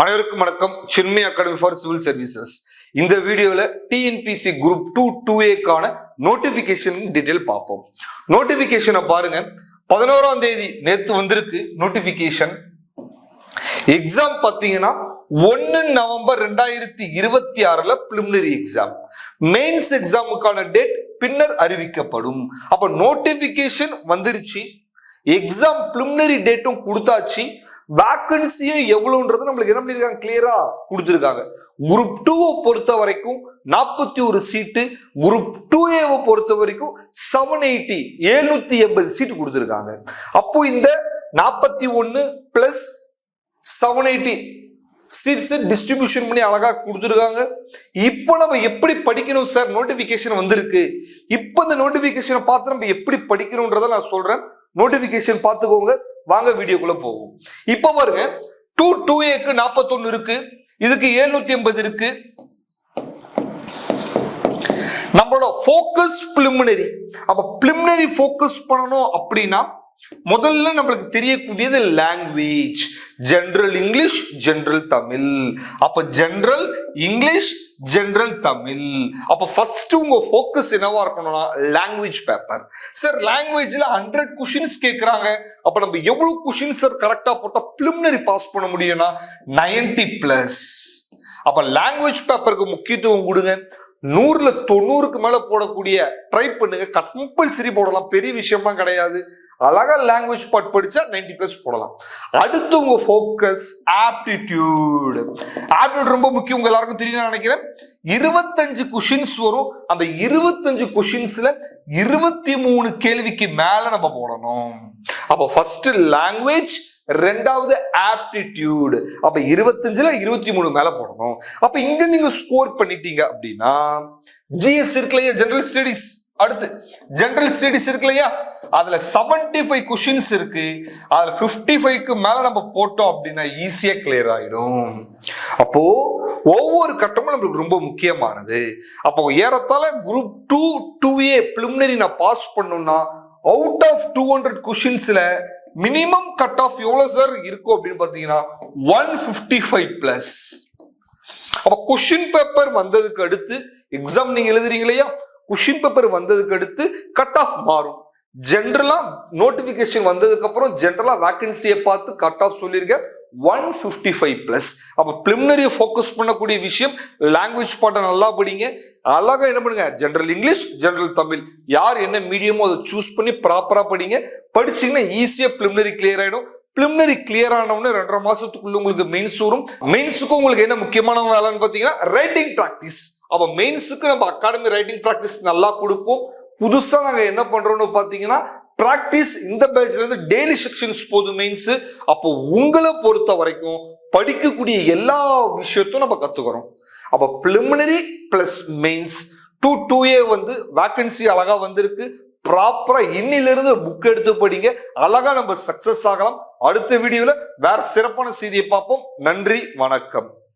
அனைவருக்கும் வணக்கம். Chinmay academy for civil services. இந்த வீடியோல TNPSC group 2A notification detail பார்ப்போம். நோட்டிபிகேஷனை பாருங்க. 11ஆம் தேதி நேத்து வந்திருக்கு நோட்டிபிகேஷன். எக்ஸாம் பாத்தீங்கன்னா 1 நவம்பர் 2026 பிலிமினரி எக்ஸாம். மெயின்ஸ் எக்ஸாமுக்கான டேட் பின்னர் அறிவிக்கப்படும். அப்ப நோட்டிபிகேஷன் வந்துருச்சு, எக்ஸாம் பிலிமினரி டேட்டும் கொடுத்தாச்சு, வேக்கன்சியும் எவ்வளவுன்றது நம்மளுக்கு என்ன பண்ணிருக்காங்க, கிளியரா கொடுத்திருக்காங்க. குரூப் 2 பொறுத்த வரைக்கும் 41 சீட்டு, குரூப் 2A பொறுத்த வரைக்கும் 780 சீட்டு கொடுத்திருக்காங்க. அப்போ இந்த 41 பிளஸ் 780 சீட்ஸ் டிஸ்ட்ரிபியூஷன் பண்ணி அழகா கொடுத்துருக்காங்க. இப்போ நம்ம எப்படி படிக்கணும் சார்? நோட்டிபிகேஷன் வந்திருக்கு. இப்போ இந்த நோட்டிபிகேஷனை பார்த்து நம்ம எப்படி படிக்கணும்ன்றத நான் சொல்றேன். நோட்டிபிகேஷன் பார்த்துக்கோங்க. வாங்க வீடியோக்குள்ள போகும். இப்ப பாருங்க, 2A 41 இருக்கு, இதுக்கு 780 இருக்கு. நம்மளோட ஃபோக்கஸ் பிலிமினரி. அப்ப பிலிமினரி ஃபோக்கஸ் பண்ணணும் அப்படின்னா முதல்ல நம்மளுக்கு தெரியக்கூடியது language. General English, general Tamil. அப்ப ஜெனரல் இங்கிலீஷ், ஜெனரல் தமிழ். அப்ப ஃபர்ஸ்ட் உங்க ஃபோக்கஸ் என்னவா இருக்கணும்னா லாங்குவேஜ் பேப்பர். சார் லாங்குவேஜ்ல 100 கொஸ்டின்ஸ் கேட்கறாங்க, அப்ப நம்ம எவ்வளவு கொஸ்டின்ஸ் சார் கரெக்டா போட்டா பிலிமினரி பாஸ் பண்ண முடியும்னா 90+. அப்ப லாங்குவேஜ் பேப்பருக்கு முக்கியத்துவம் கொடுங்க. 100ல 90க்கு மேல போடக்கூடிய ட்ரை பண்ணுங்க. கம்பல்சரி போடலாம், பெரிய விஷயமா கிடையாது. அழகா லாங்குவேஜ் பார்ட் படிச்சா 90+ போடலாம். அடுத்து உங்க ஃபோக்கஸ் ஆப்டிடியூட். ஆப்டிடியூட் ரொம்ப முக்கியம், உங்க எல்லாருக்கும் தெரியும் நினைக்கிறேன். 25 கொஸ்டின்ஸ் வரும். அந்த 25 கொஸ்டின்ஸ்ல 23 கேள்விக்கு மேல நம்ம போடணும். அப்ப ஃபர்ஸ்ட் லாங்குவேஜ், ரெண்டாவது ஆப்டிடியூட். அப்ப 25ல 23 மேல போடணும். அப்ப இங்க நீங்க ஸ்கோர் பண்ணிட்டீங்க அப்படின்னா ஜிஎஸ் இருக்கு இல்லையா, ஜெனரல் ஸ்டடீஸ். அடுத்து ஜெனரல் ஸ்டடீஸ் இருக்கு இல்லையா, அதுல 75 கொஸ்டின்ஸ் இருக்கு. அதுல 55க்கு மேல நம்ம போட்டோம் அப்படின்னா ஈஸியா கிளியர் ஆயிடும். அப்போ ஒவ்வொரு கட்டமும் நம்மளுக்கு ரொம்ப முக்கியமானது. அப்போ ஏறத்தாழ குரூப் 2A பிலிமினரி நான் பாஸ் பண்ணணும்னா அவுட் ஆஃப் 200 கொஸ்டின்ஸ்ல மினிமம் கட் ஆஃப் எவ்வளவு சார் இருக்கும் அப்படின்னு பாத்தீங்கன்னா 155+. அப்ப கொஸ்டின் பேப்பர் வந்ததுக்கு அடுத்து எக்ஸாம் நீங்க எழுதுறீங்க இல்லையா, கொஸ்டின் பேப்பர் வந்ததுக்கு அடுத்து கட் ஆஃப் மாறும். ஜெனரலா நோட்டிபிகேஷன் வந்ததுக்கு அப்புறம் ஜெனரலா வேகன்சியை பார்த்து கட் ஆஃப் சொல்லியிருக்கேன் 155+. அப்ப பிலிமினரியை ஃபோக்கஸ் பண்ணக்கூடிய விஷயம் லாங்குவேஜ் பார்ட்டை நல்லா படிங்க. அழகா என்ன பண்ணுங்க, ஜெனரல் இங்கிலீஷ், ஜெனரல் தமிழ், யார் என்ன மீடியமோ அதை சூஸ் பண்ணி ப்ராப்பரா படிங்க. படிச்சீங்கன்னா ஈஸியா பிலிமினரி கிளியர் ஆயிடும். பிலிமினரி கிளியர் ஆனவொடனே 2.5 மாசத்துக்குள்ள உங்களுக்கு மெயின்ஸ் வரும். மெயின்ஸுக்கு உங்களுக்கு என்ன முக்கியமான வேலைன்னு பாத்தீங்கன்னா ரைட்டிங் பிராக்டிஸ். அப்ப மெயின்ஸுக்கு நம்ம அகாடமி ரைட்டிங் பிராக்டிஸ் நல்லா கொடுப்போம். புதுசா நாங்க என்ன பண்றோம்னு பாத்தீங்கன்னா பிராக்டிஸ் இந்த பேட்ச்ல இருந்து டெய்லி செக்ஷன்ஸ் போதும் மெயின்ஸ். அப்போ உங்களை பொறுத்த வரைக்கும் படிக்கக்கூடிய எல்லா விஷயத்தையும் நம்ம கத்துக்கிறோம். அப்ப preliminary plus mains 2A vacancy அழகா வந்திருக்கு. ப்ராப்பரா இன்னிலிருந்து புக் எடுத்து படிங்க, அழகா நம்ம சக்சஸ் ஆகலாம். அடுத்த வீடியோல வேற சிறப்பான செய்தியை பார்ப்போம். நன்றி, வணக்கம்.